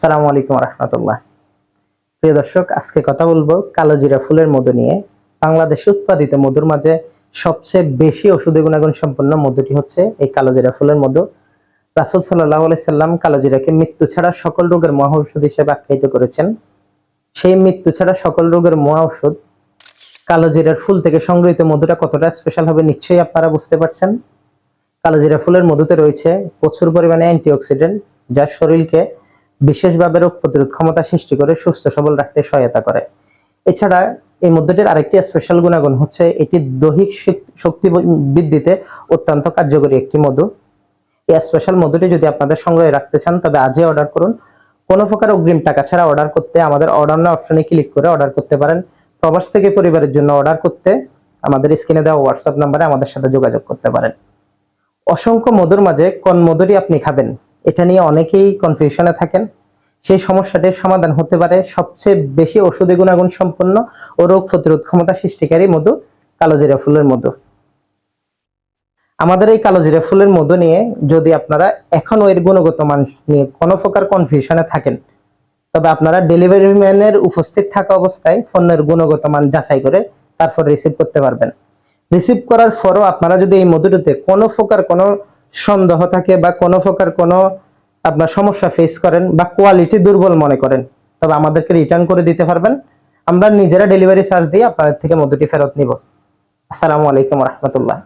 আসসালামু আলাইকুম রহমতুল্লাহ। প্রিয় দর্শক, আজকে কথা বলবো কালোজিরা ফুলের মধু নিয়ে। বাংলাদেশে উৎপাদিত মধুর মাঝে সবচেয়ে বেশি ঔষধি গুণাগুণ সম্পন্ন মধুটি হচ্ছে এই কালোজিরা ফুলের মধু। রাসূল সাল্লাল্লাহু আলাইহি সাল্লাম কালোজিরাকে মৃত্যু ছাড়া সকল রোগের মহা ঔষধ হিসেবে আখ্যায়িত করেছেন। সেই মৃত্যু ছাড়া সকল রোগের মহা ঔষধ কালোজিরার ফুল থেকে সংগৃহীত মধুটা কতটা স্পেশাল হবে নিশ্চয়ই আপনারা বুঝতে পারছেন। কালোজিরা ফুলের মধুতে রয়েছে প্রচুর পরিমাণে অ্যান্টিঅক্সিডেন্ট, যা শরীরকে বিশেষভাবে রোগ প্রতিরোধ ক্ষমতা সৃষ্টি করে সুস্থ সবল রাখতে সহায়তা করে। এছাড়া এই মধুটির আরেকটি স্পেশাল গুণাগুণ হচ্ছে এটি দৈহিক শক্তি বৃদ্ধিতে অত্যন্ত কার্যকরী একটি মধু। এই স্পেশাল মধুটি যদি আপনাদের সংগ্রহে রাখতে চান তবে আজই অর্ডার করুন। কোনো প্রকার অগ্রিম টাকা ছাড়া অর্ডার করতে আমাদের অর্ডার নাও অপশনে ক্লিক করে অর্ডার করতে পারেন। প্রবাস থেকে পরিবারের জন্য অর্ডার করতে আমাদের স্ক্রিনে দেওয়া হোয়াটসঅ্যাপ নাম্বারে আমাদের সাথে যোগাযোগ করতে পারেন। অসংখ্য মধুর মাঝে কোন মধুটি আপনি খাবেন এটা নিয়ে অনেকেই কনফিউশনে থাকেন। সেই সমস্যাটির সমাধান হতে পারে সবচেয়ে বেশি ঔষধি গুণাগুণ সম্পন্ন ও রোগ প্রতিরোধ ক্ষমতা সৃষ্টিকারী মধু কালোজিরা ফুলের মধু। আমাদের এই কালোজিরা ফুলের মধু নিয়ে যদি আপনারা এখনো এর গুণগত মান নিয়ে কোনো প্রকার কনফিউশনে থাকেন তবে আপনারা ডেলিভারি ম্যানের উপস্থিত থাকা অবস্থায় পণ্যের গুণগত মান যাচাই করে তারপর রিসিভ করতে পারবেন। রিসিভ করার পরও আপনারা যদি এই মধুটিতে কোনো প্রকার কোনো সন্দেহ থাকে বা কোনো প্রকার কোনো আপনার সমস্যা ফেস করেন বা কোয়ালিটি দুর্বল মনে করেন তবে আমাদেরকে রিটার্ন করে দিতে পারবেন। আমরা নিজেরা ডেলিভারি চার্জ দিয়ে আপনাদের থেকে মধুটি ফেরত নিব। আসসালামু আলাইকুম রহমতুল্লাহ।